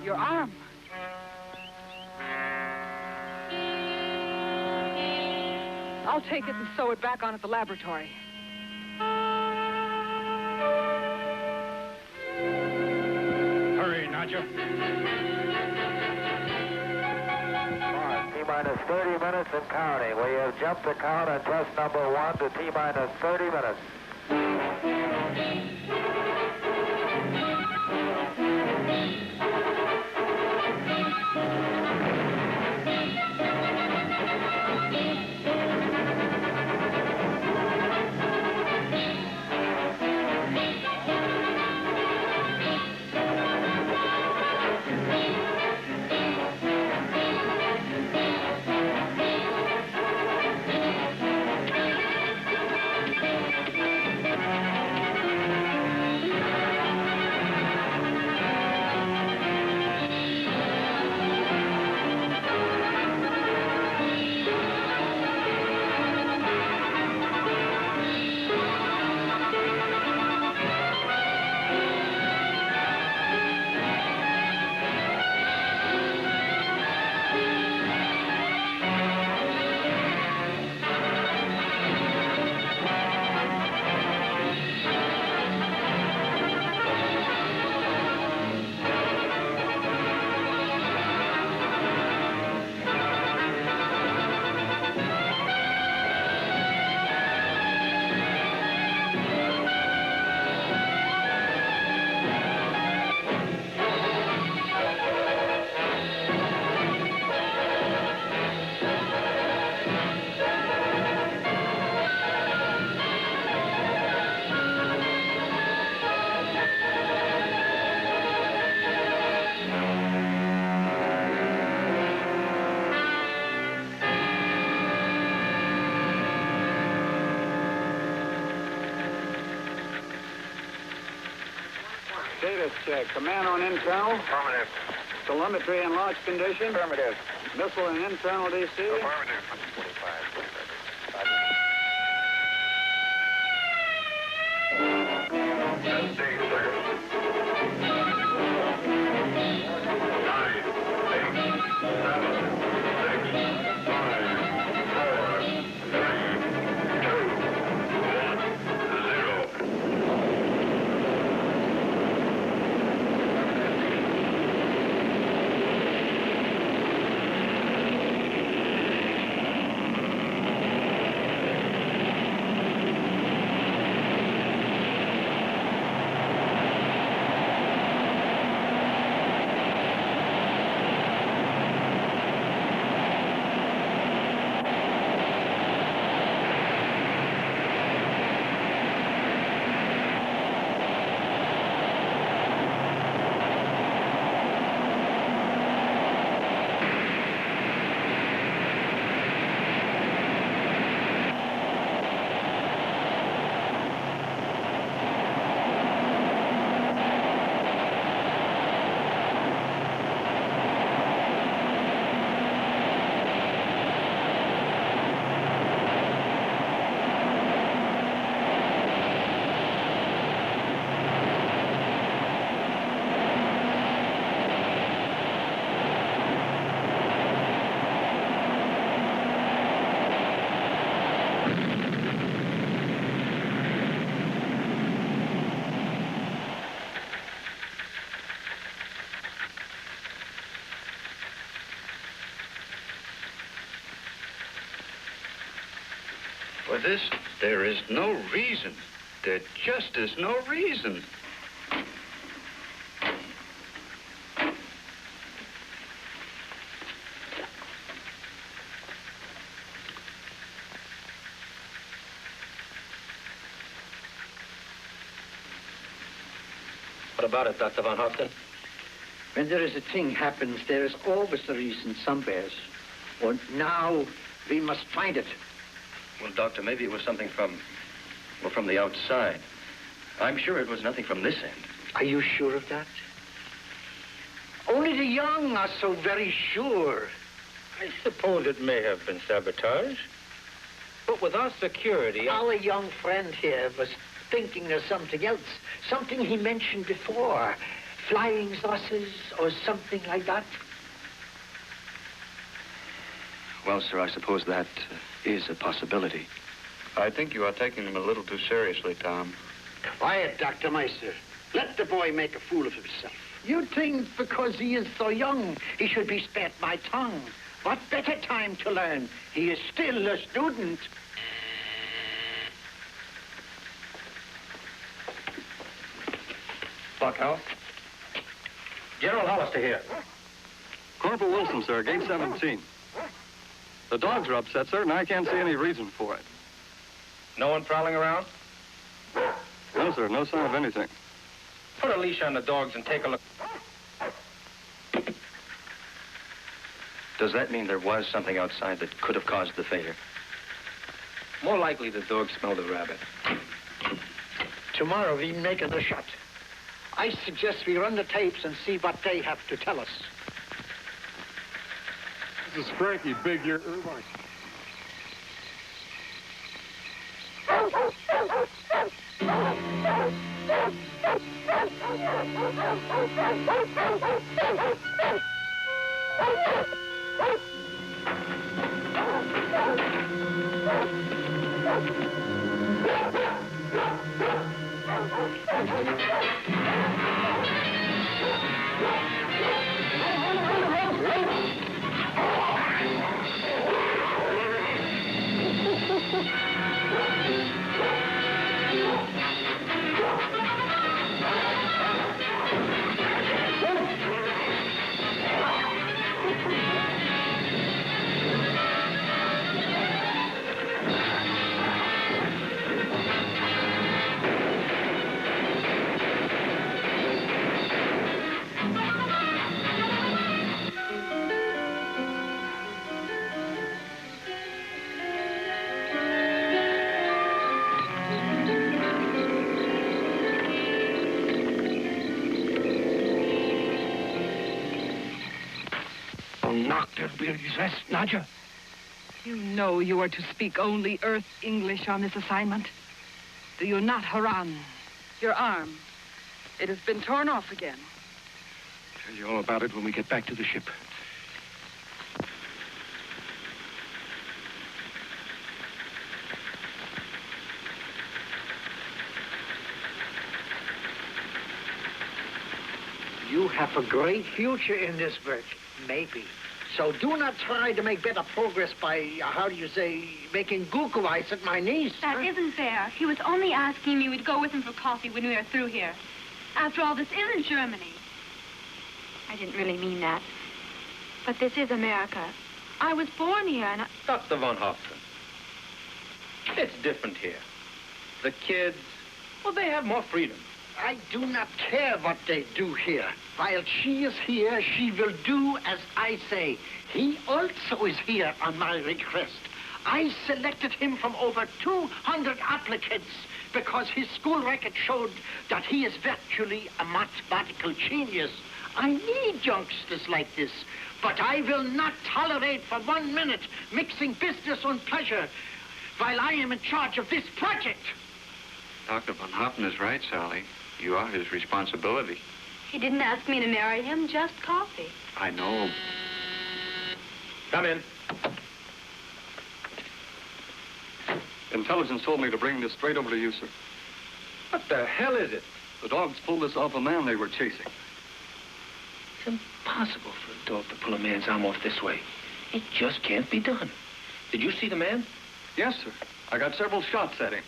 Your arm. I'll take it and sew it back on at the laboratory. Hurry, Nadja. T-minus 30 minutes and counting. We have jumped the count on test number 1 to T-minus 30 minutes. Status check. Command on internal. Affirmative. Telemetry and launch condition. Affirmative. Missile and internal DC. Affirmative. 25. Test date, sir. 9, 8, 7, 6, 5, 4, 3, 2, 1, 0. For this, there is no reason. There just is no reason. What about it, Dr. Von Hoften? When there is a thing happens, there is always a reason somewhere. And now we must find it. Well, Doctor, maybe it was something from the outside. I'm sure it was nothing from this end. Are you sure of that? Only the young are so very sure. I suppose it may have been sabotage. But with our security... Our young friend here was thinking of something else. Something he mentioned before. Flying saucers or something like that. Well, sir, I suppose that is a possibility. I think you are taking them a little too seriously, Tom. Quiet, Dr. Meister. Let the boy make a fool of himself. You think because he is so young, he should be spared my tongue. What better time to learn? He is still a student. Buckhouse? General Hollister here. Corporal Wilson, sir, gate 17. The dogs are upset, sir, and I can't see any reason for it. No one prowling around? No, sir, no sign of anything. Put a leash on the dogs and take a look. Does that mean there was something outside that could have caused the failure? More likely the dogs smelled a rabbit. Tomorrow we make another shot. I suggest we run the tapes and see what they have to tell us. This is Frankie, Big Ear Irvine. You know you are to speak only Earth English on this assignment. Do you not, Haran? Your arm. It has been torn off again. Tell you all about it when we get back to the ship. You have a great future in this work, maybe. So do not try to make better progress by, making goo eyes at my niece. That isn't fair. He was only asking me we'd go with him for coffee when we are through here. After all, this isn't Germany. I didn't really mean that. But this is America. I was born here, and Dr. Von Hoften. It's different here. The kids, well, they have more freedom. I do not care what they do here. While she is here, she will do as I say. He also is here on my request. I selected him from over 200 applicants because his school record showed that he is virtually a mathematical genius. I need youngsters like this, but I will not tolerate for 1 minute mixing business and pleasure while I am in charge of this project. Dr. Von Hoffen is right, Sally. You are his responsibility. he didn't ask me to marry him, just coffee. I know. Come in. Intelligence told me to bring this straight over to you, sir. What the hell is it? The dogs pulled this off a man they were chasing. It's impossible for a dog to pull a man's arm off this way. It just can't be done. Did you see the man? Yes, sir. I got several shots at him.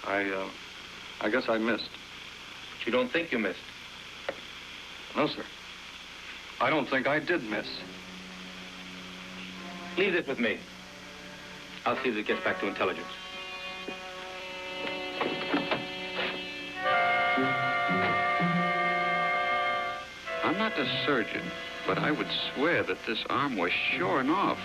I guess I missed. But you don't think you missed? No, sir. I don't think I did miss. Leave this with me. I'll see that it gets back to intelligence. I'm not a surgeon, but I would swear that this arm was shorn off.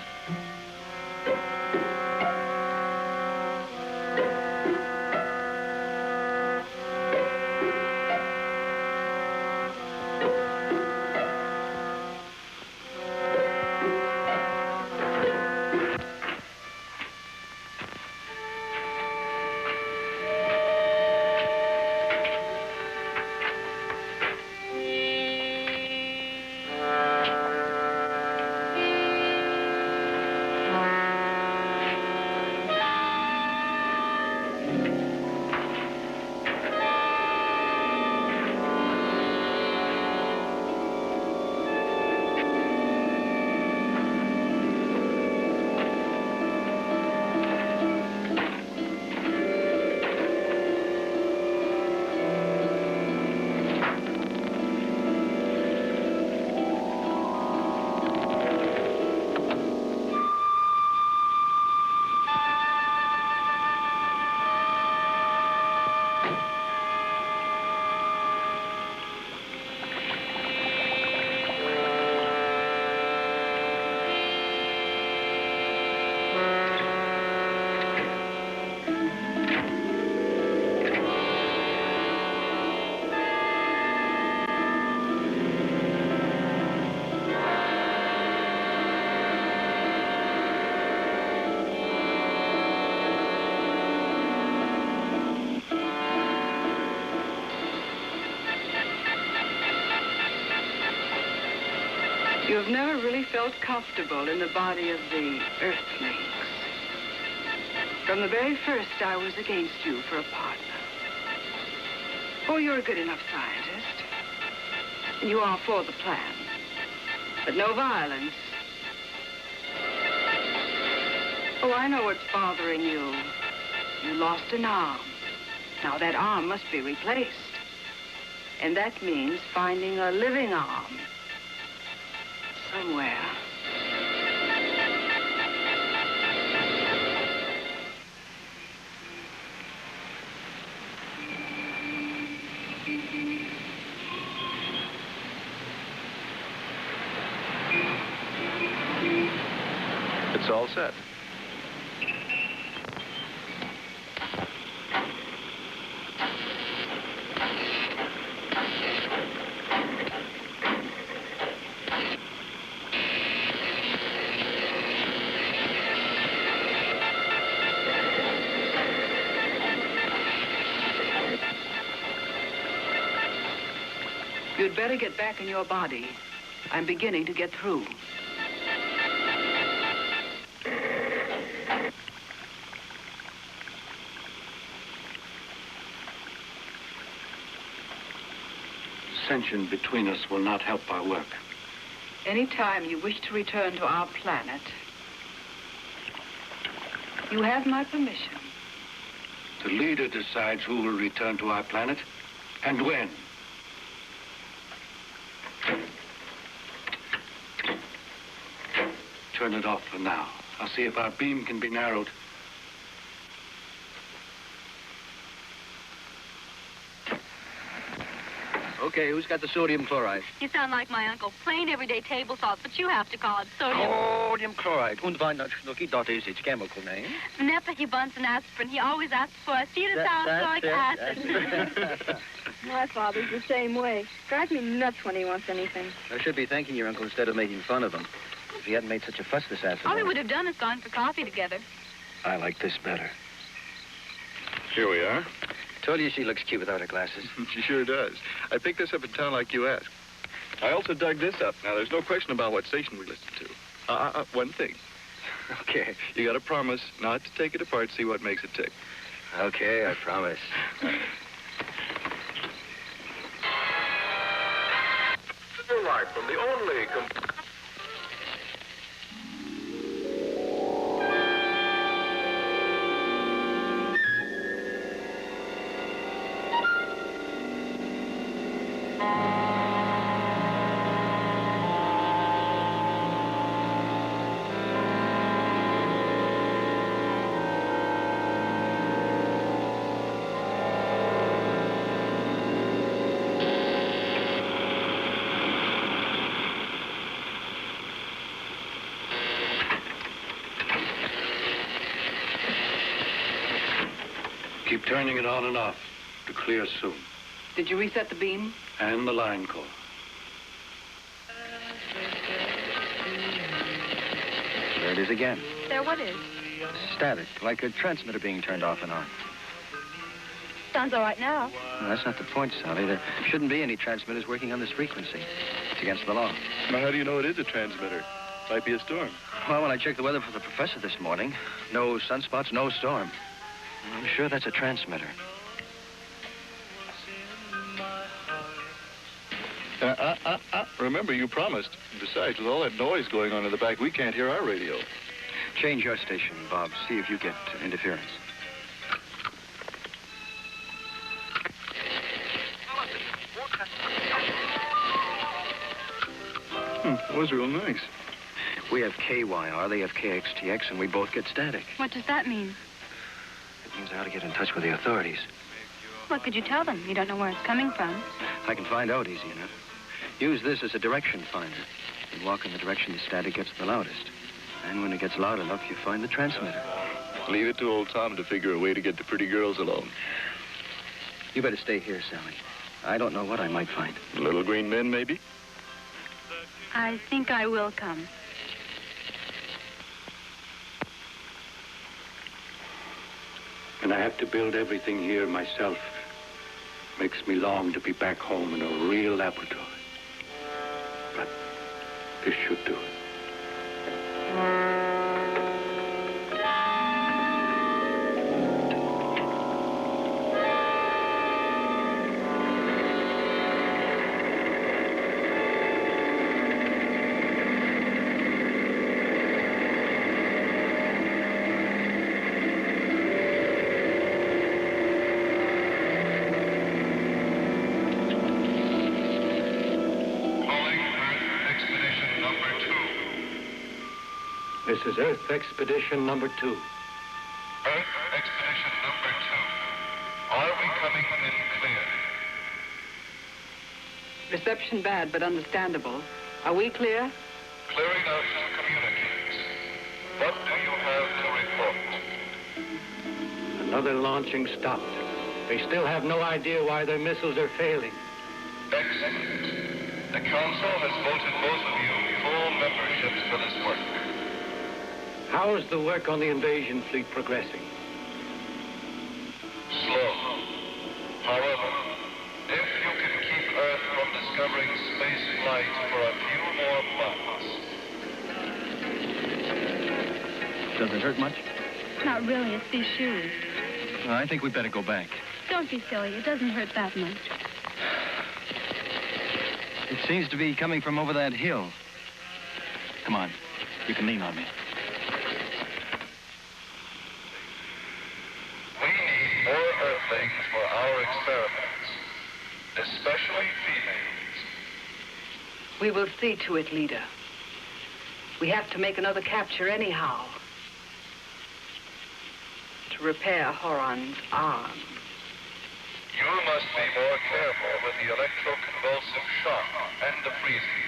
You've never really felt comfortable in the body of the Earthlings. From the very first, I was against you for a partner. Oh, you're a good enough scientist. And you are for the plan. But no violence. Oh, I know what's bothering you. You lost an arm. Now that arm must be replaced. And that means finding a living arm. Somewhere. It's all set. You'd better get back in your body. I'm beginning to get through. Dissension between us will not help our work. Anytime you wish to return to our planet, you have my permission. The leader decides who will return to our planet and when. Turn it off for now. I'll see if our beam can be narrowed. Okay, who's got the sodium chloride? You sound like my uncle. Plain everyday table salt, but you have to call it sodium. Sodium chloride. Und Weihnachtsschnucki, that is its chemical name. Whenever he wants an aspirin, he always asks for acetylsalicylic acid. My father's the same way. Drives me nuts when he wants anything. I should be thanking your uncle instead of making fun of him. If he hadn't made such a fuss this afternoon. All we would have done is gone for coffee together. I like this better. Here we are. Told you she looks cute without her glasses. She sure does. I picked this up in town like you asked. I also dug this up. Now, there's no question about what station we listened to. One thing. Okay. You got to promise not to take it apart, see what makes it tick. Okay, I promise. Still live from the only... turning it on and off to clear soon. Did you reset the beam? And the line core. There it is again. There, what is? Static, like a transmitter being turned off and on. Sounds all right now. Well, that's not the point, Sally. There shouldn't be any transmitters working on this frequency. It's against the law. Now, how do you know it is a transmitter? Might be a storm. Well, when I checked the weather for the professor this morning, no sunspots, no storm. I'm sure that's a transmitter. Remember, you promised. Besides, with all that noise going on in the back, we can't hear our radio. Change your station, Bob. See if you get interference. That was real nice. We have KYR, they have KXTX, and we both get static. What does that mean? It means I ought to get in touch with the authorities. What could you tell them? You don't know where it's coming from. I can find out easy enough. Use this as a direction finder. You walk in the direction the static gets the loudest. And when it gets loud enough, you find the transmitter. Leave it to old Tom to figure a way to get the pretty girls alone. You better stay here, Sally. I don't know what I might find. Little green men, maybe? I think I will come. And I have to build everything here myself. Makes me long to be back home in a real laboratory. But this should do it. This is Earth Expedition number 2. Earth Expedition number 2. Are we coming in clear? Reception bad, but understandable. Are we clear? Clearing out to communicate. What do you have to report? Another launching stopped. They still have no idea why their missiles are failing. Excellent. The Council has voted both of you full memberships for this work. How is the work on the invasion fleet progressing? Slow. However, if you can keep Earth from discovering space flight for a few more months. Does it hurt much? Not really. It's these shoes. Well, I think we'd better go back. Don't be silly. It doesn't hurt that much. It seems to be coming from over that hill. Come on. You can lean on me. Earthlings for our experiments, especially females. We will see to it, leader. We have to make another capture anyhow. To repair Horon's arm. You must be more careful with the electroconvulsive shock and the freezing.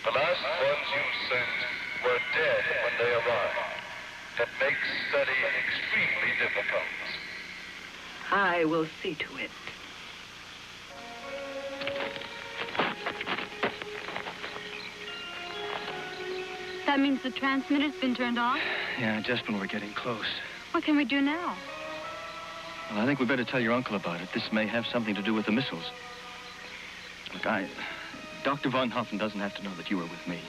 The last ones you sent were dead when they arrived. That makes studying extremely difficult. I will see to it. That means the transmitter's been turned off? Yeah, just when we're getting close. What can we do now? Well, I think we better tell your uncle about it. This may have something to do with the missiles. Look, Dr. Von Hoffen doesn't have to know that you were with me.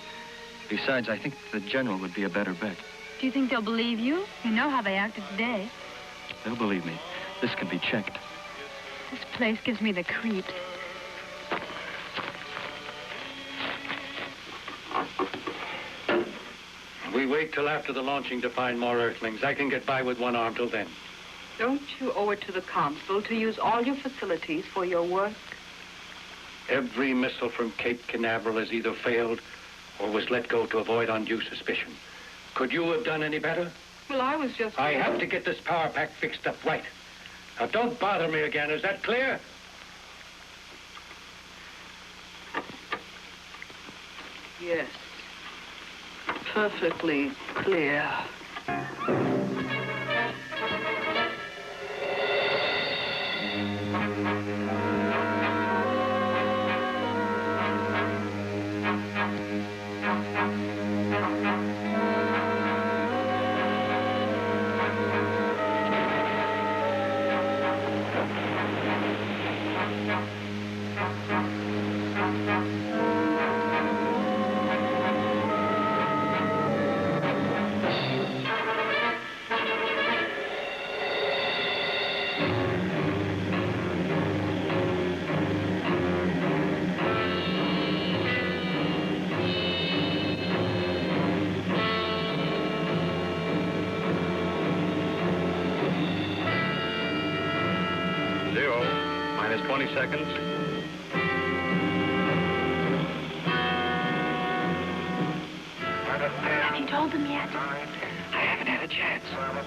Besides, I think the general would be a better bet. Do you think they'll believe you? You know how they acted today. They'll believe me. This can be checked. This place gives me the creeps. We wait till after the launching to find more Earthlings. I can get by with one arm till then. Don't you owe it to the Council to use all your facilities for your work? Every missile from Cape Canaveral has either failed or was let go to avoid undue suspicion. Could you have done any better? Well, I was just... I have to get this power pack fixed up right. Now, don't bother me again. Is that clear? Yes. Perfectly clear. Minus 20 seconds. Have you told them yet? I haven't had a chance. 6, 5,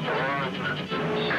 4, 3, 2, 1.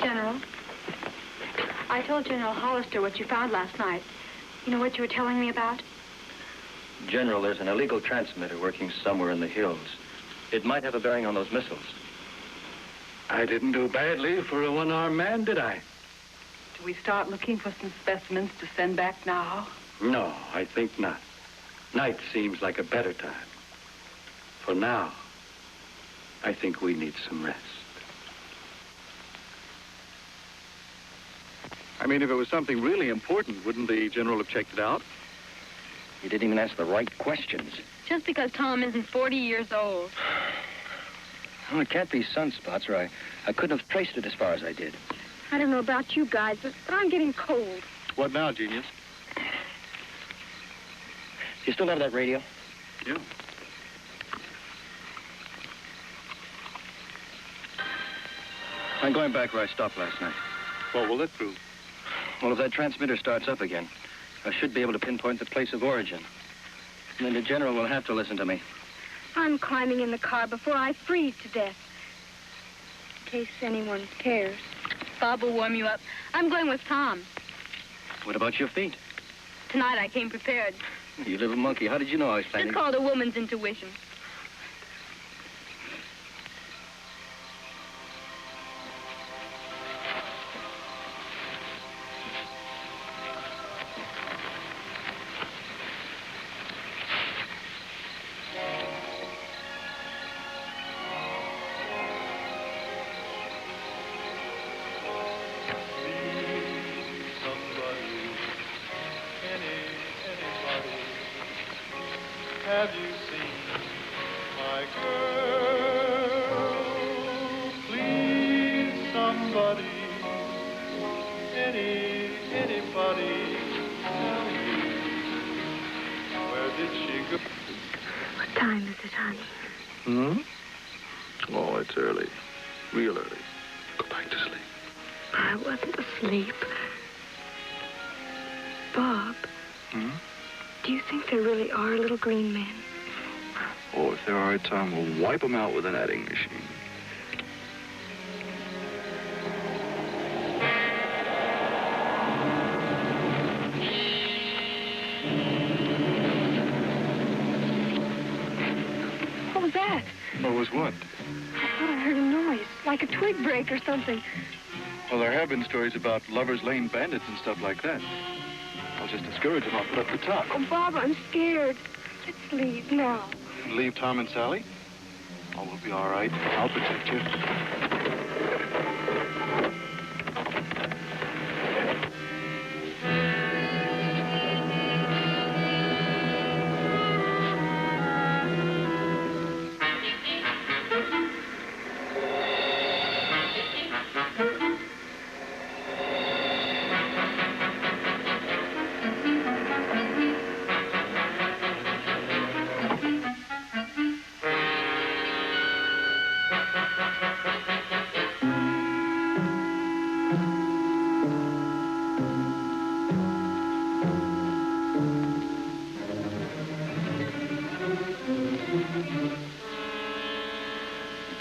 General, I told General Hollister what you found last night. You know what you were telling me about? General, there's an illegal transmitter working somewhere in the hills. It might have a bearing on those missiles. I didn't do badly for a one-armed man, did I? Do we start looking for some specimens to send back now? No, I think not. Night seems like a better time. For now, I think we need some rest. I mean, if it was something really important, wouldn't the general have checked it out? You didn't even ask the right questions. Just because Tom isn't 40 years old. Well, it can't be sunspots, or I couldn't have traced it as far as I did. I don't know about you guys, but I'm getting cold. What now, genius? You still have that radio? Yeah. I'm going back where I stopped last night. What will that prove? Well, if that transmitter starts up again, I should be able to pinpoint the place of origin. And then the general will have to listen to me. I'm climbing in the car before I freeze to death. In case anyone cares. Bob will warm you up. I'm going with Tom. What about your feet? Tonight I came prepared. You little monkey, how did you know I was planning? It's called a woman's intuition. Have you seen my girl? Please, somebody, anybody, tell me, where did she go? What time is it, honey? Hmm? Oh, it's early. Real early. Go back to sleep. I wasn't asleep. Bob. Hmm? Do you think there really are little green men? Oh, if there are, Tom, we'll wipe them out with an adding machine. What was that? What was what? I thought I heard a noise, like a twig break or something. Well, there have been stories about Lover's Lane bandits and stuff like that. I'll just discourage them. I'll put up the top. Oh, Bob, I'm scared. Let's leave now. And leave Tom and Sally? Oh, we'll be all right. I'll protect you.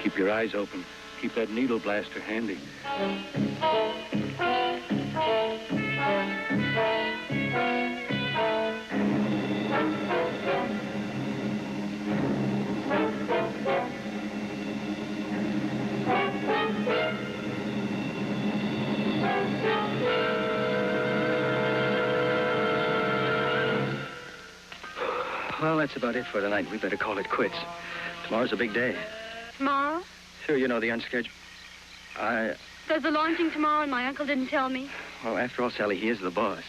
Keep your eyes open. Keep that needle blaster handy. Well, that's about it for tonight. We better call it quits. Tomorrow's a big day. Tomorrow? Sure, you know the unscheduled. There's a launching tomorrow, and my uncle didn't tell me. Well, after all, Sally, he is the boss.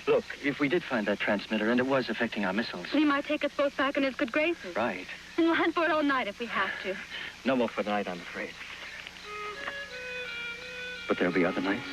Look, if we did find that transmitter and it was affecting our missiles... He might take us both back in his good graces. Right. And we'll hunt for it all night if we have to. No more for tonight, I'm afraid. But there'll be other nights.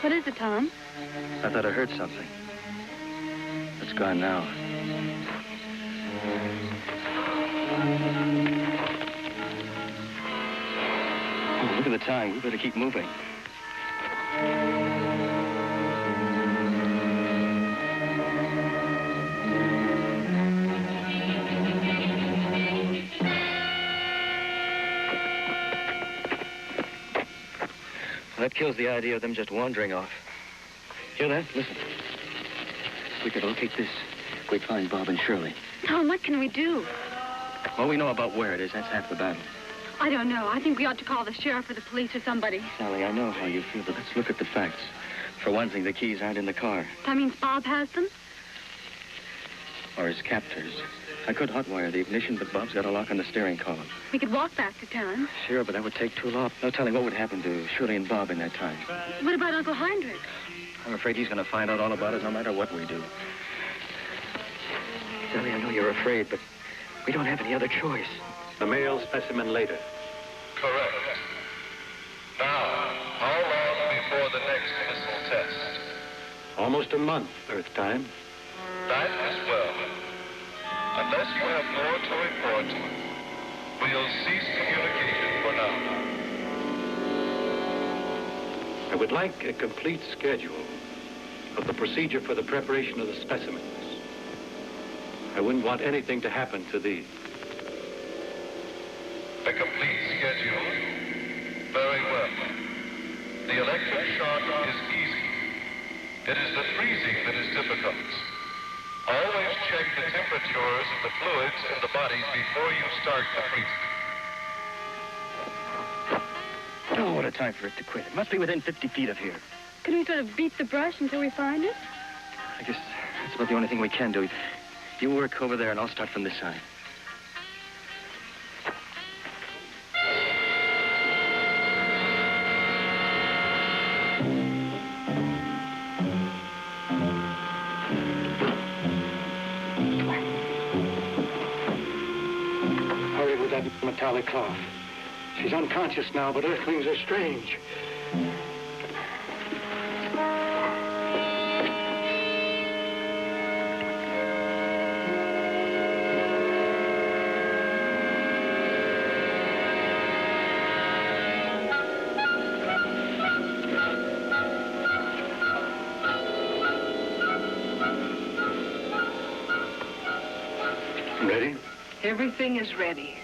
What is it, Tom? I thought I heard something. It's gone now. Oh, look at the time. We better keep moving. That kills the idea of them just wandering off. Hear that? Listen. We could locate this. We'd find Bob and Shirley. Tom, what can we do? Well, we know about where it is. That's half the battle. I don't know. I think we ought to call the sheriff or the police or somebody. Sally, I know how you feel, but let's look at the facts. For one thing, the keys aren't in the car. That means Bob has them? Or his captors. I could hotwire the ignition, but Bob's got a lock on the steering column. We could walk back to town. Sure, but that would take too long. No telling what would happen to Shirley and Bob in that time. What about Uncle Heinrich? I'm afraid he's going to find out all about it no matter what we do. Sally, I know you're afraid, but we don't have any other choice. The male specimen later. Correct. Now, how long before the next missile test? Almost a month, Earth time. That is well. Unless you have more to report, we'll cease communication for now. I would like a complete schedule of the procedure for the preparation of the specimens. I wouldn't want anything to happen to these. A complete schedule? Very well. The electric shock is easy. It is the freezing that is difficult. Always check the temperatures of the fluids in the bodies before you start the freezing. Oh, what a time for it to quit. It must be within 50 feet of here. Can we sort of beat the brush until we find it? I guess that's about the only thing we can do. You work over there, and I'll start from this side. Hurry with that metallic cloth. She's unconscious now, but Earthlings are strange. Ready? Everything is ready.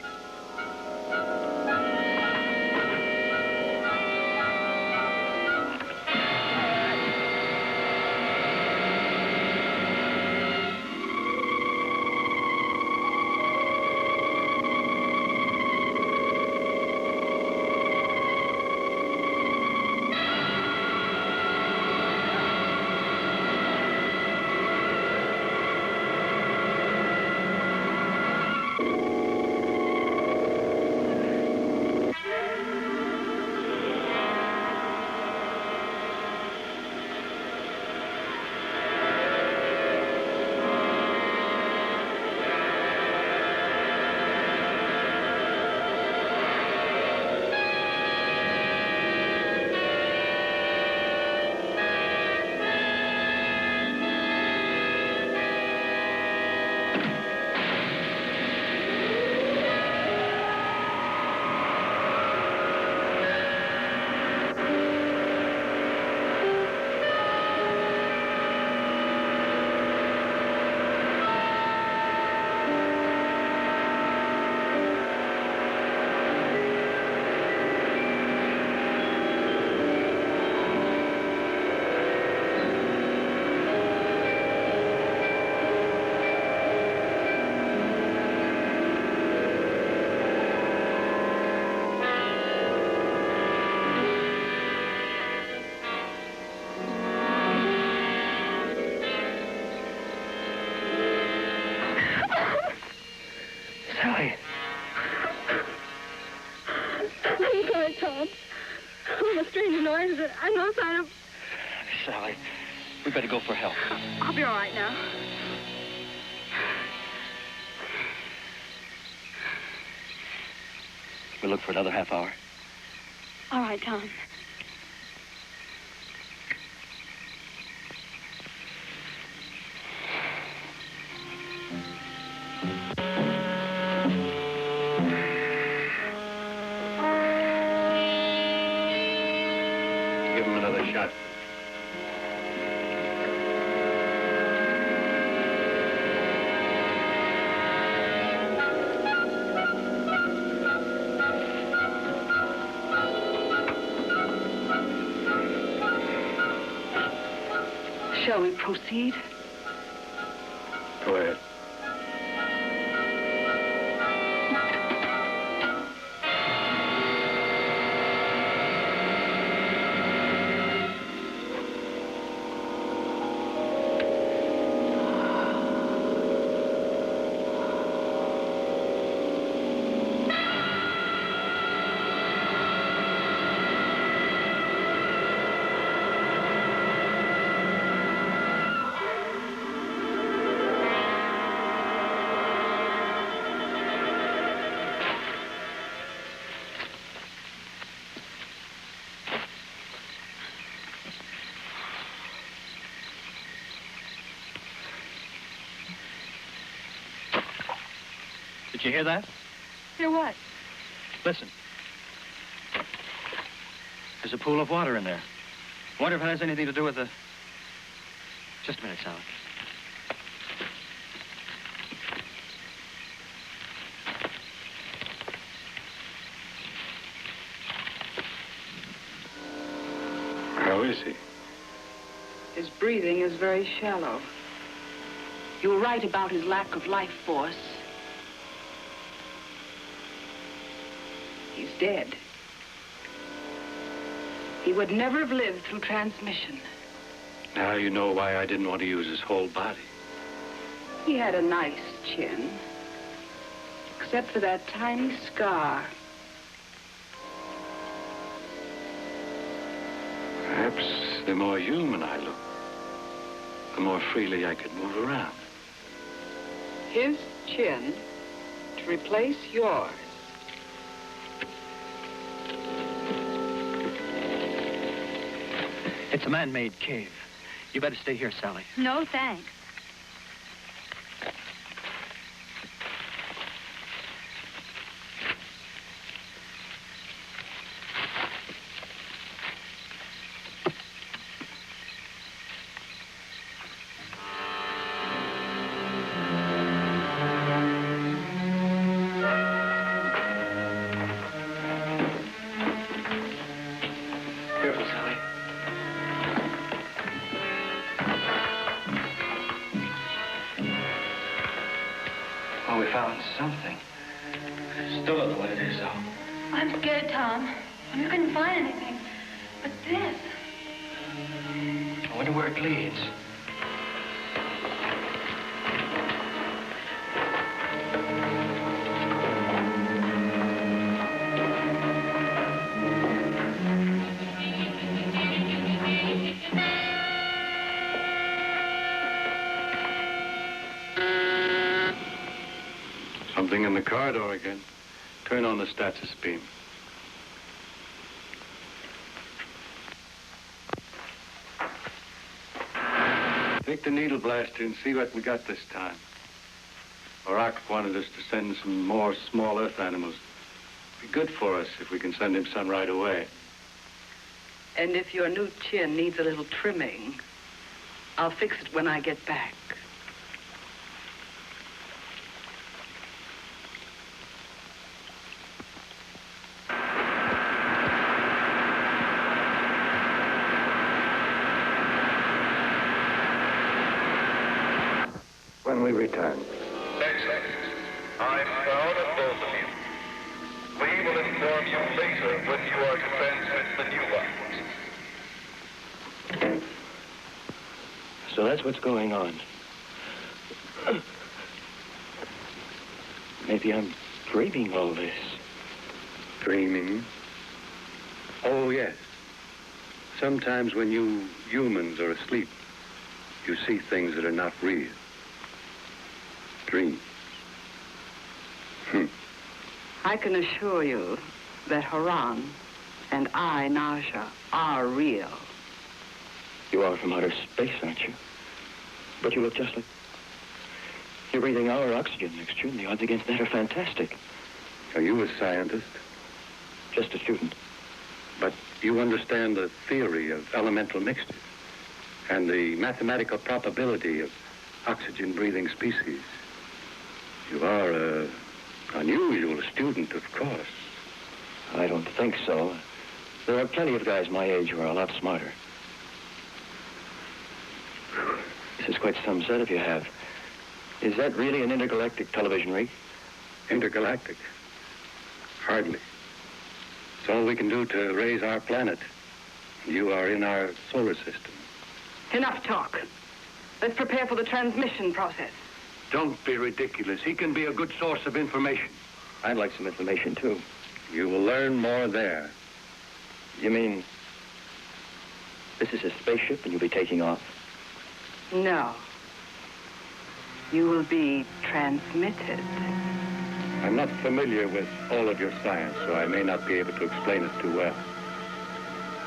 I'm sorry, Tom. All the strange noises and no sign of... Sally, we better go for help. I'll be all right now. We'll look for another half hour. All right, Tom. Give him another shot. Shall we proceed? Go ahead. Did you hear that? Hear what? Listen. There's a pool of water in there. Wonder if it has anything to do with the... Just a minute, Sally. How is he? His breathing is very shallow. You were right about his lack of life force. He's dead. He would never have lived through transmission. Now you know why I didn't want to use his whole body. He had a nice chin, except for that tiny scar. Perhaps the more human I look, the more freely I could move around. His chin to replace yours. It's a man-made cave. You better stay here, Sally. No, thanks. Careful, Sally. Oh, we found something. Still don't know what it is, though. I'm scared, Tom. We couldn't find anything. But this... I wonder where it leads. Something in the corridor again. Turn on the status beam. Take the needle blaster and see what we got this time. Barack wanted us to send some more small Earth animals. Be good for us if we can send him some right away. And if your new chin needs a little trimming, I'll fix it when I get back. When we return. Excellent. I'm proud of both of you. We will inform you later when you are to transmit the new ones. So that's what's going on. Maybe I'm dreaming all this. Dreaming? Oh, yes. Sometimes when you humans are asleep, you see things that are not real. Dreams. I can assure you that Haran and I, Naja, are real. You are from outer space, aren't you? But you look just like... You're breathing our oxygen next to you, and the odds against that are fantastic. Are you a scientist? Just a student. But you understand the theory of elemental mixtures and the mathematical probability of oxygen-breathing species. You are an unusual student, of course. I don't think so. There are plenty of guys my age who are a lot smarter. This is quite some setup you have. Is that really an intergalactic television rig? Intergalactic? Hardly. It's all we can do to raise our planet. You are in our solar system. Enough talk. Let's prepare for the transmission process. Don't be ridiculous. He can be a good source of information. I'd like some information, too. You will learn more there. You mean this is a spaceship and you'll be taking off? No. You will be transmitted. I'm not familiar with all of your science, so I may not be able to explain it too well.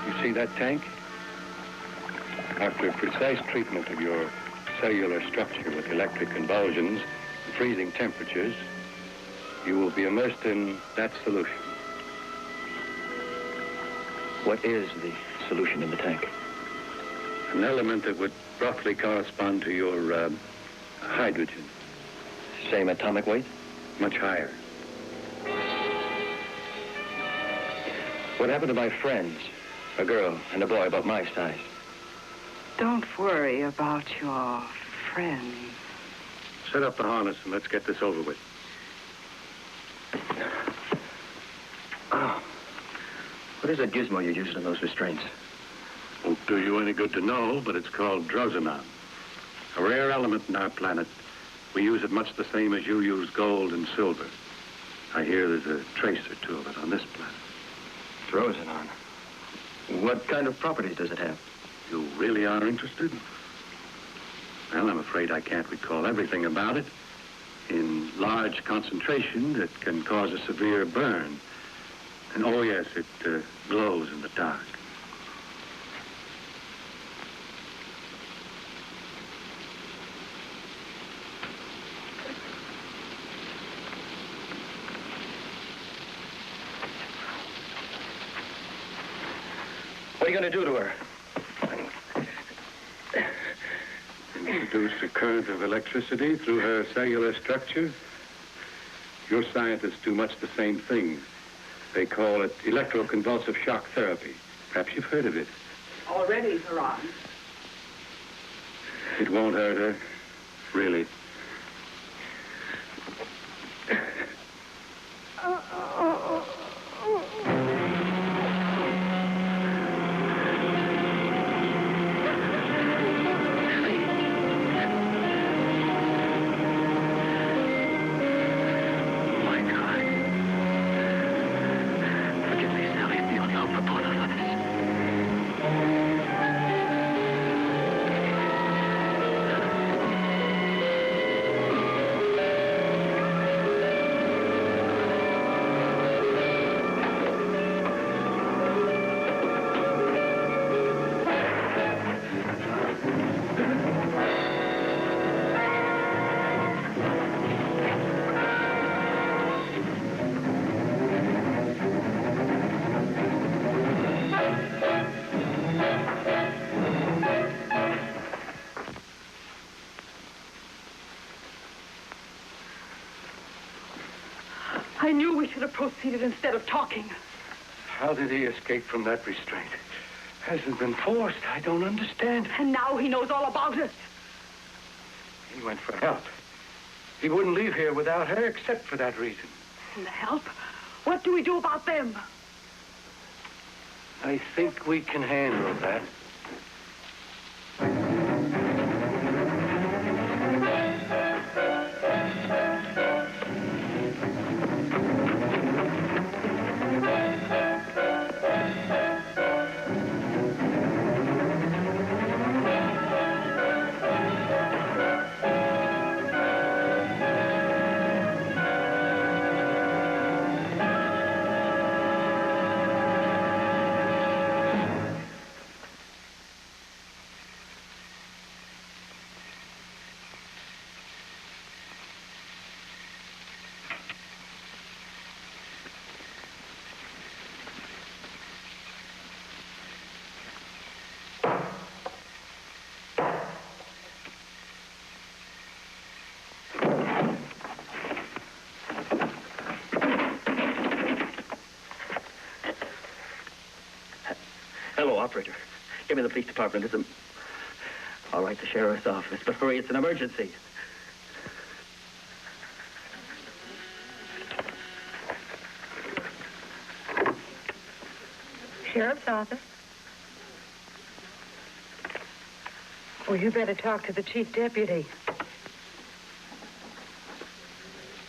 You see that tank? After precise treatment of your cellular structure with electric convulsions and freezing temperatures, you will be immersed in that solution. What is the solution in the tank? An element that would roughly correspond to your hydrogen. Same atomic weight? Much higher. What happened to my friends? A girl and a boy about my size. Don't worry about your friends. Set up the harness and let's get this over with. Oh. What is that gizmo you use on those restraints? Won't do you any good to know, but it's called drosonon. A rare element in our planet. We use it much the same as you use gold and silver. I hear there's a trace or two of it on this planet. Drosonon. What kind of properties does it have? You really are interested? Well, I'm afraid I can't recall everything about it. In large concentration, it can cause a severe burn. And oh yes, it glows in the dark. What are you going to do to her? Introduce a current of electricity through her cellular structure. Your scientists do much the same thing. They call it electroconvulsive shock therapy. Perhaps you've heard of it. Already, Haran. It won't hurt her, really. I knew we should have proceeded instead of talking. How did he escape from that restraint? Hasn't been forced. I don't understand. And now he knows all about us. He went for help. He wouldn't leave here without her except for that reason. And the help? What do we do about them? I think we can handle that. Operator, give me the police department. It's a... All right, the sheriff's office, but hurry, it's an emergency. Sheriff's office? Oh, you better talk to the chief deputy.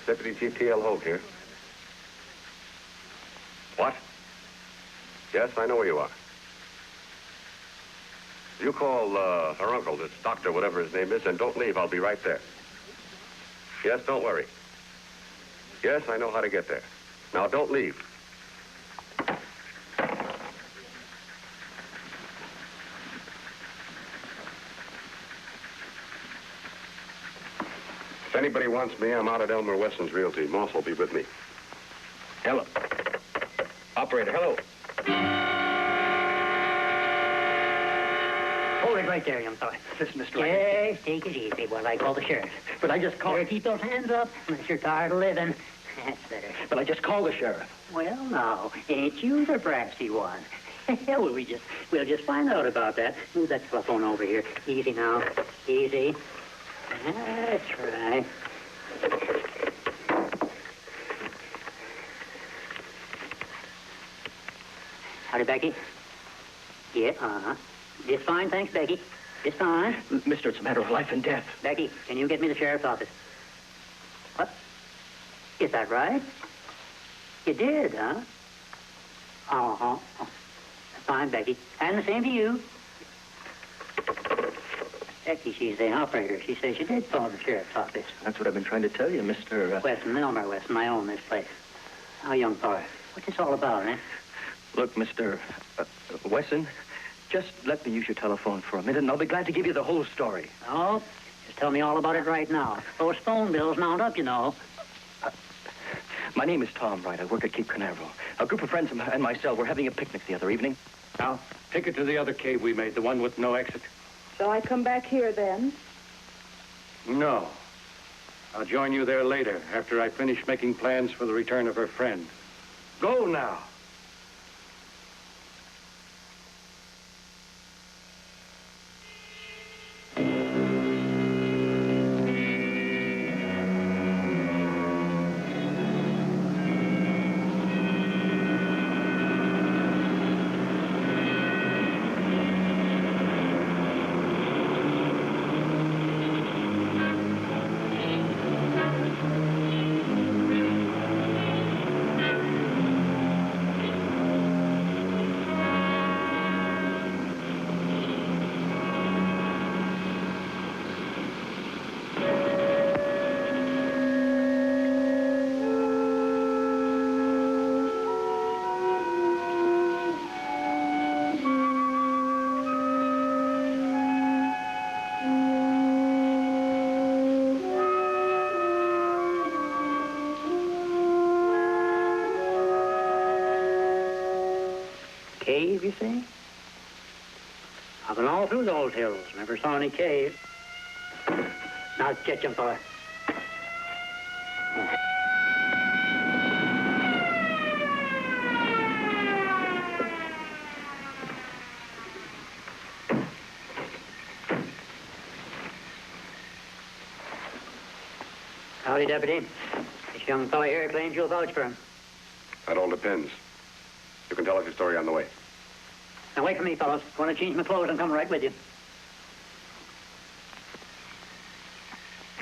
Deputy Chief T.L. Holt here. What? Yes, I know where you are. You call her uncle, this doctor, whatever his name is, and don't leave. I'll be right there. Yes, don't worry. Yes, I know how to get there. Now, don't leave. If anybody wants me, I'm out at Elmer Wesson's Realty. Moss will be with me. Hello. Operator, hello. Hold it right there, young fella. Listen, Mr. Yes, take it easy while I call the sheriff. But I just called... There, keep those hands up, unless you're tired of living. That's better. But I just called the sheriff. Well, now, ain't you the brassy one? Well, we'll just find out about that. Move that telephone over here. Easy now. Easy. That's right. Howdy, Becky. Yeah, uh-huh. Just fine, thanks, Becky. Just fine. Mister, it's a matter of life and death. Becky, can you get me the sheriff's office? What? Is that right? You did, huh? Uh-huh. Fine, Becky. And the same to you. Becky, she's the operator. She says you did call the sheriff's office. That's what I've been trying to tell you, Mr. Weston, Elmer Weston. I own this place. Now, young fella, what's this all about, eh? Look, Mr. Wesson, just let me use your telephone for a minute, and I'll be glad to give you the whole story. Oh, just tell me all about it right now. Those phone bills mount up, you know. My name is Tom Wright. I work at Cape Canaveral. A group of friends and myself were having a picnic the other evening. Now, take it to the other cave we made, the one with no exit. Shall I come back here then? No. I'll join you there later, after I finish making plans for the return of her friend. Go now. Cave, you say? I've been all through those hills. Never saw any cave. Now, get you, fella. Howdy, Deputy. This young fella here claims you'll vouch for him. That all depends. You can tell us your story on the way. Now, wait for me, fellas. I want to change my clothes and come right with you.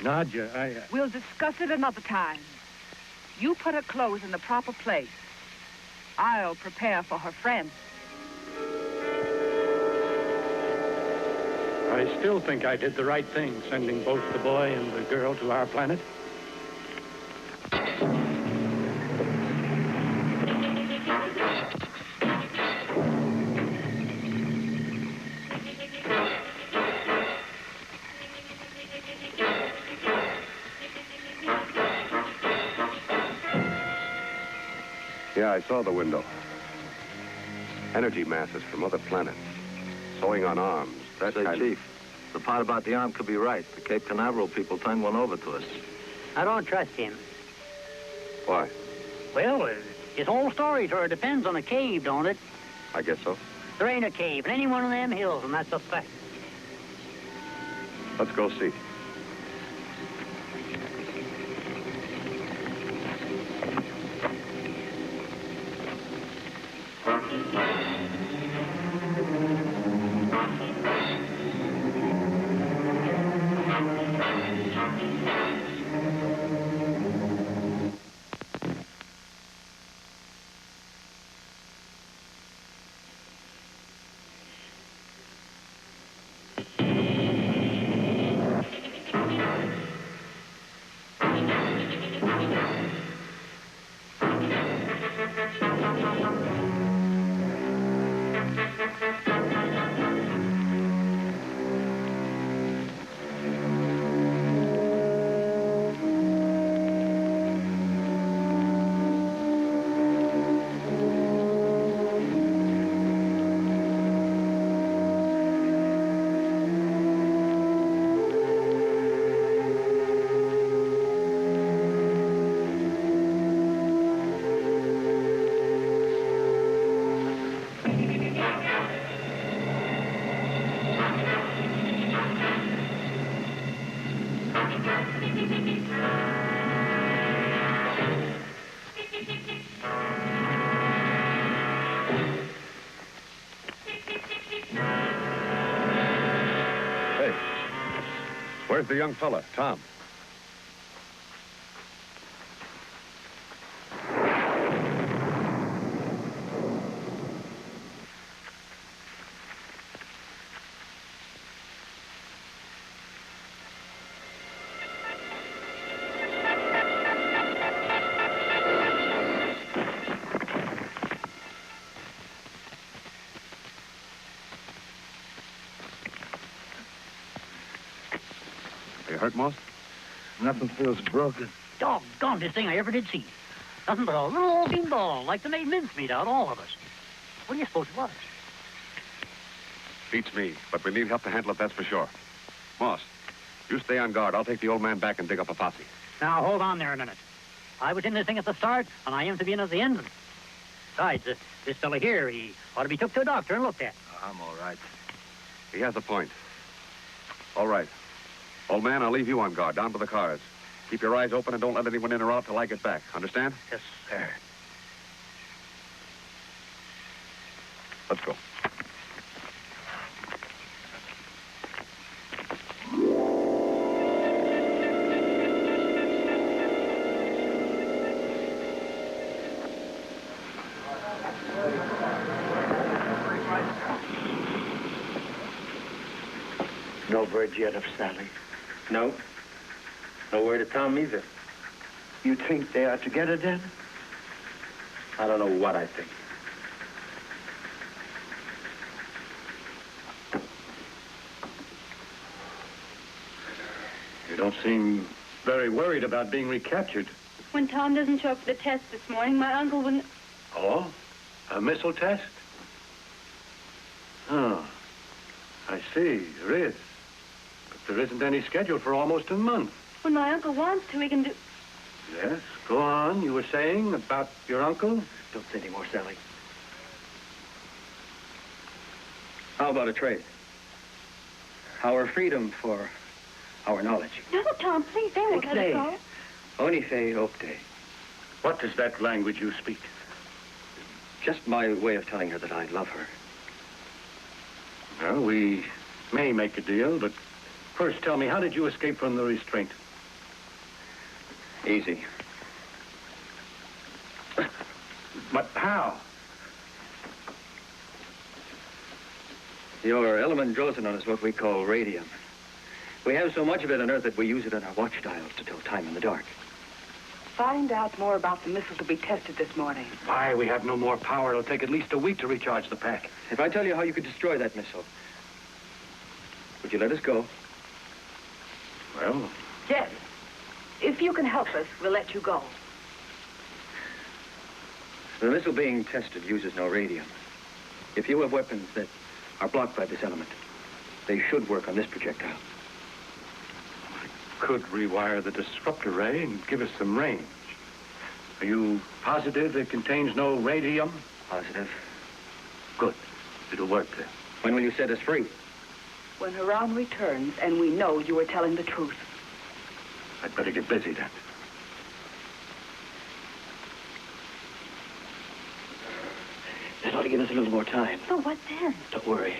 Nadja, We'll discuss it another time. You put her clothes in the proper place. I'll prepare for her friend. I still think I did the right thing, sending both the boy and the girl to our planet. Yeah, I saw the window. Energy masses from other planets. Sewing on arms. That Say, kind Chief, the part about the arm could be right. The Cape Canaveral people turned one over to us. I don't trust him. Why? Well, his whole story sort of depends on a cave, don't it? I guess so. There ain't a cave in any one of them hills, and that's a fact. Let's go see. Where's the young fella, Tom? You hurt, Moss? Nothing feels broken. Doggone this thing I ever did see. Nothing but a little old beanball, like they made mincemeat out, all of us. What do you suppose it was? Beats me, but we need help to handle it, that's for sure. Moss, you stay on guard. I'll take the old man back and dig up a posse. Now, hold on there a minute. I was in this thing at the start, and I am to be in at the end. Besides, this fella here, he ought to be took to a doctor and looked at. I'm all right. He has a point. All right. Old man, I'll leave you on guard, down to the cars. Keep your eyes open and don't let anyone in or out till I get back. Understand? Yes, sir. Let's go. No word yet of Sally. No. No word of Tom either. You think they are together then? I don't know what I think. You don't seem very worried about being recaptured. When Tom doesn't show up for the test this morning, my uncle wouldn't... Oh? A missile test? Oh. I see. There is. But there isn't any schedule for almost a month. When my uncle wants to, he can do... Yes? Go on. You were saying about your uncle? Don't say any more, Sally. How about a trade? Our freedom for our knowledge. No, Tom, please, they won't let us go. Bonife opte. What is that language you speak? Just my way of telling her that I love her. Well, we may make a deal, but first tell me, how did you escape from the restraint? Easy. But how? Your element Drosenon is what we call radium. We have so much of it on Earth that we use it in our watch dials to tell time in the dark. Find out more about the missile to be tested this morning. Why, we have no more power. It'll take at least a week to recharge the pack. If I tell you how you could destroy that missile, would you let us go? Well... Yes. If you can help us, we'll let you go. The missile being tested uses no radium. If you have weapons that are blocked by this element, they should work on this projectile. Could rewire the disruptor ray and give us some range. Are you positive it contains no radium? Positive. Good. It'll work then. When will you set us free? When Haran returns and we know you are telling the truth. I'd better get busy then. That ought to give us a little more time. But what then? Don't worry.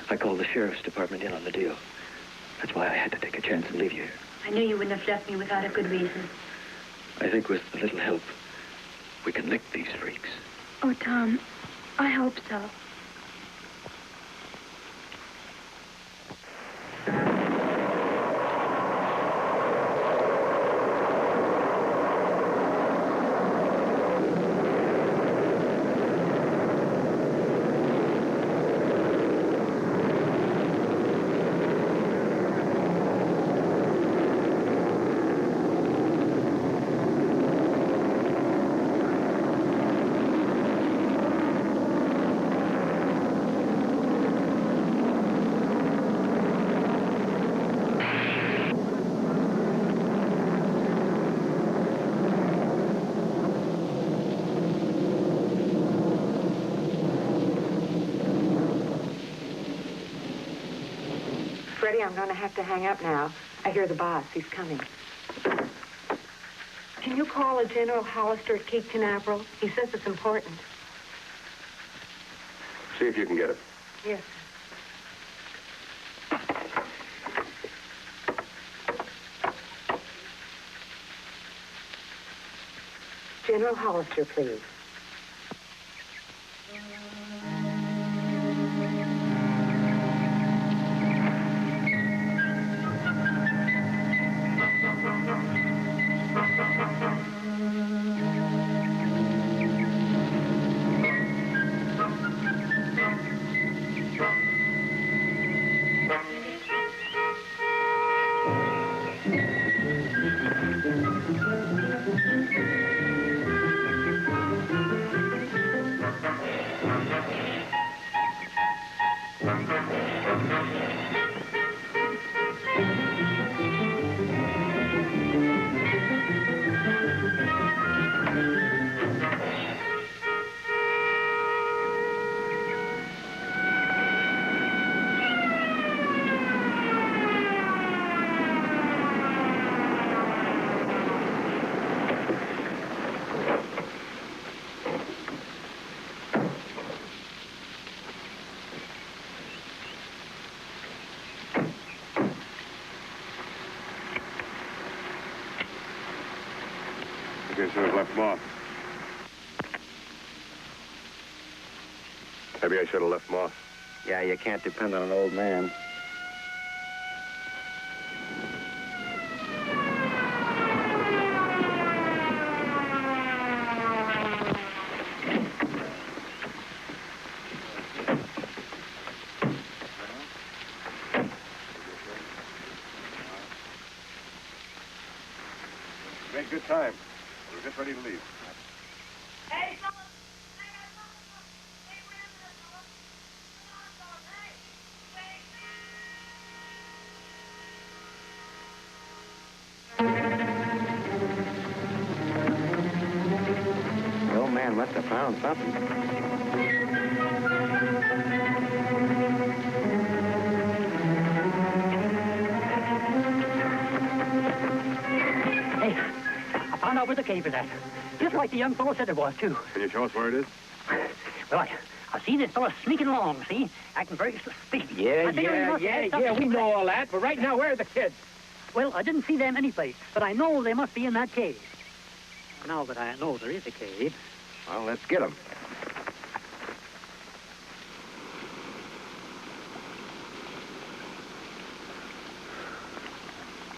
I called the sheriff's department in on the deal. That's why I had to take a chance and leave you here. I knew you wouldn't have left me without a good reason. I think with a little help, we can lick these freaks. Oh, Tom, I hope so. Freddie, I'm going to have to hang up now. I hear the boss. He's coming. Can you call a General Hollister at Cape Canaveral? He says it's important. See if you can get it. Yes, sir. General Hollister, please. I should have left Moss. Maybe I should have left Moss. Yeah, you can't depend on an old man. Made good time. We're just ready to leave. Hey, The old man must have found something. Hey, I found out where the cave is at. Just like the young fellow said it was, too. Can you show us where it is? Well, I see this fellow sneaking along, see? Acting very suspicious. Yeah, we know all that. But right now, where are the kids? Well, I didn't see them anyplace, but I know they must be in that cave. Now that I know there is a cave. Well, let's get them.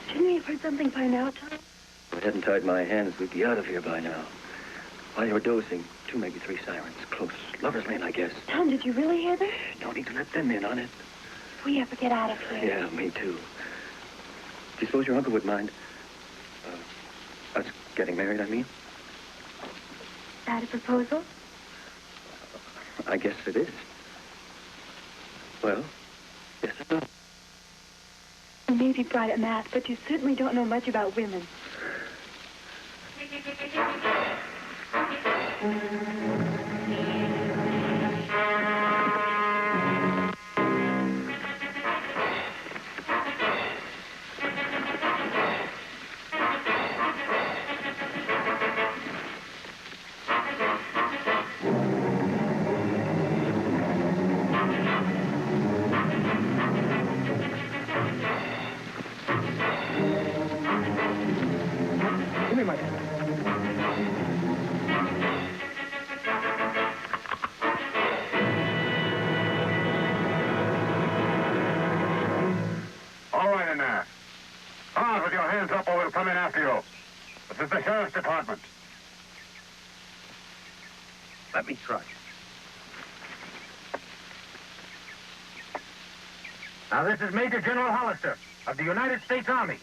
Shouldn't we have heard something by now, Tom? If I hadn't tied my hands, we'd be out of here by now. While you were dozing, 2, maybe 3 sirens. Close. Lover's Lane, I guess. Tom, did you really hear them? No need to let them in on it. If we ever get out of here. Yeah, me too. Do you suppose your uncle would mind? Us getting married, I mean? Is that a proposal? I guess it is. Well, yes or no? You may be bright at math, but you certainly don't know much about women. is the sheriff's department. Let me try. Now, this is Major General Hollister of the United States Army.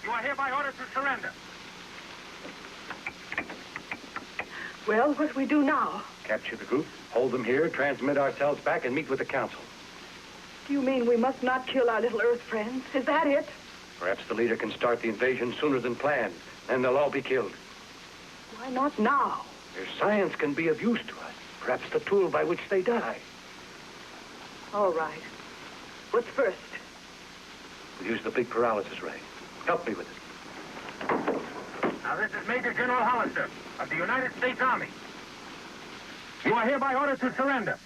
You are hereby ordered to surrender. Well, what do we do now? Capture the group, hold them here, transmit ourselves back, and meet with the council. Do you mean we must not kill our little Earth friends? Is that it? Perhaps the leader can start the invasion sooner than planned. Then they'll all be killed. Why not now? Their science can be of use to us. Perhaps the tool by which they die. All right. What's first? We'll use the big paralysis ray. Help me with it. Now, this is Major General Hollister of the United States Army. You are hereby ordered to surrender.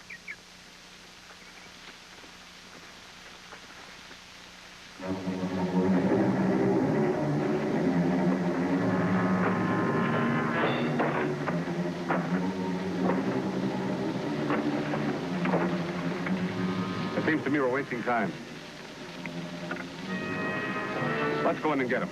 It seems to me we're wasting time. Let's go in and get him.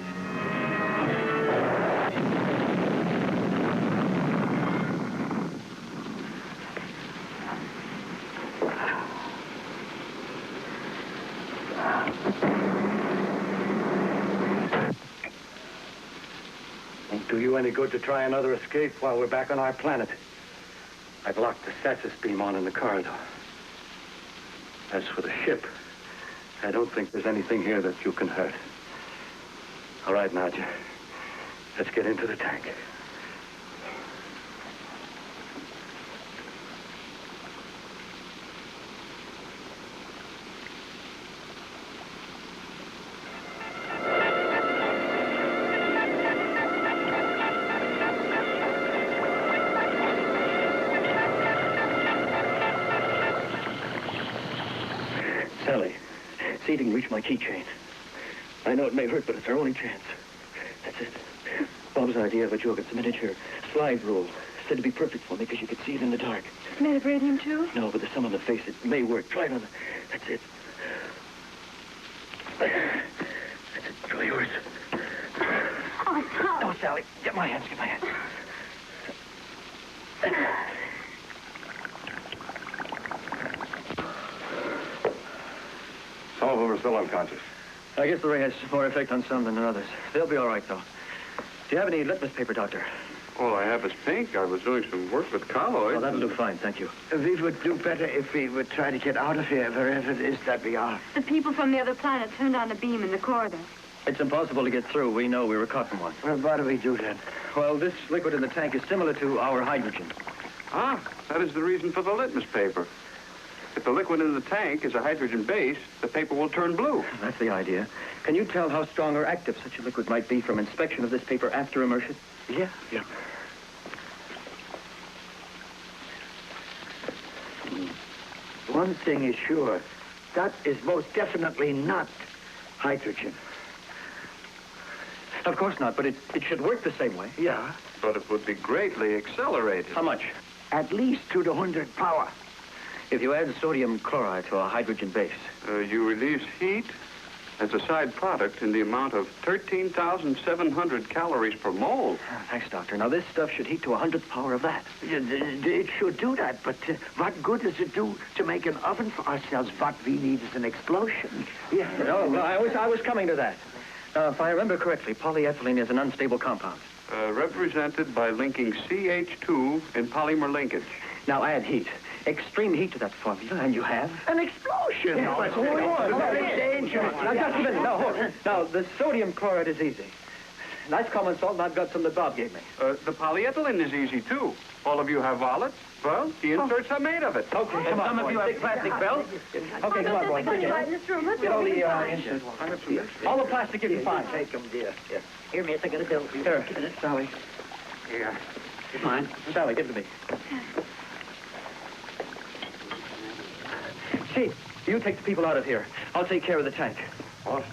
Won't do you any good to try another escape while we're back on our planet. I've locked the stasis beam on in the corridor. As for the ship, I don't think there's anything here that you can hurt. All right, Nadja. Let's get into the tank. Sally, see if you can reach my keychain. I know it may hurt, but it's our only chance. That's it. Bob's idea of a joke, it's a miniature slide rule. Said to be perfect for me because you could see it in the dark. It's made of radium, too? No, but there's some on the face. It may work. Try it on the... That's it. That's it. Try yours. Oh, Tom. No, Sally. Get my hands. Get my hands. Some of them are still unconscious. I guess the ray has more effect on some than on others. They'll be all right, though. Do you have any litmus paper, Doctor? All I have is pink. I was doing some work with colloids. Oh, that'll do fine, thank you. We would do better if we would try to get out of here, wherever it is that we are. The people from the other planet turned on a beam in the corridor. It's impossible to get through. We know we were caught in one. Well, what do we do then? Well, this liquid in the tank is similar to our hydrogen. Ah, that is the reason for the litmus paper. If the liquid in the tank is a hydrogen base, the paper will turn blue. That's the idea. Can you tell how strong or active such a liquid might be from inspection of this paper after immersion? Yeah. One thing is sure. That is most definitely not hydrogen. Of course not, but it should work the same way. Yeah. But it would be greatly accelerated. How much? At least to the 100 power. If you add sodium chloride to a hydrogen base. You release heat as a side product in the amount of 13,700 calories per mole. Thanks, Doctor. Now, this stuff should heat to 100th power of that. It should do that, but what good does it do to make an oven for ourselves? What we need is an explosion. Yeah. No, well, I was coming to that. If I remember correctly, polyethylene is an unstable compound. Represented by linking CH2 in polymer linkage. Now, add heat. Extreme heat to that formula, and you have... An explosion! Yeah, that's what we want. Very dangerous. Now, just a minute. No, hold on. Now, the sodium chloride is easy. Nice common salt, and I've got some that Bob gave me. The polyethylene is easy, too. All of you have wallets? Well, the inserts are made of it. Okay, come on, some of you have plastic belts. Okay, come on, boys. Get all the inserts. All the plastic, give you 5. Take them, dear. Yeah. Here, miss, I got a bill for you. Here, Sally. Here. Mine. Sally, give it to me. Chief, you take the people out of here. I'll take care of the tank. What?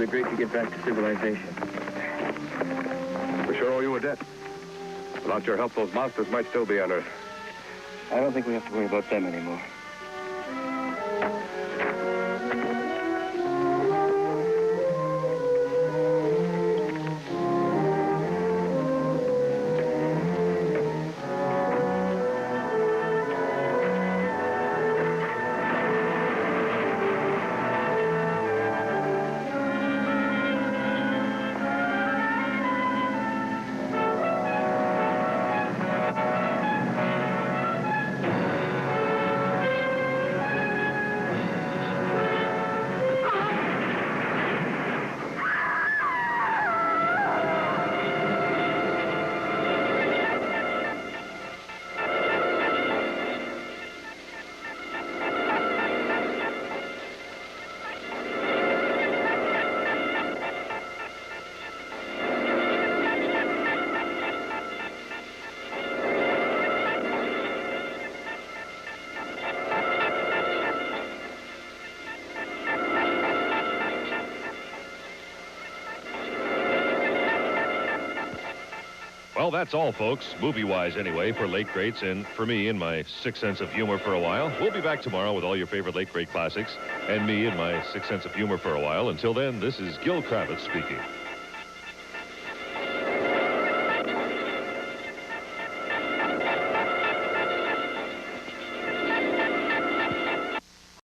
be great to get back to civilization. We sure owe you a debt. Without your help, those monsters might still be on Earth. I don't think we have to worry about them anymore. Well, that's all, folks, movie-wise anyway, for Late Greats and for me and my sixth sense of humor for a while. We'll be back tomorrow with all your favorite Late Great classics and me and my sixth sense of humor for a while. Until then, this is Gil Kravitz speaking.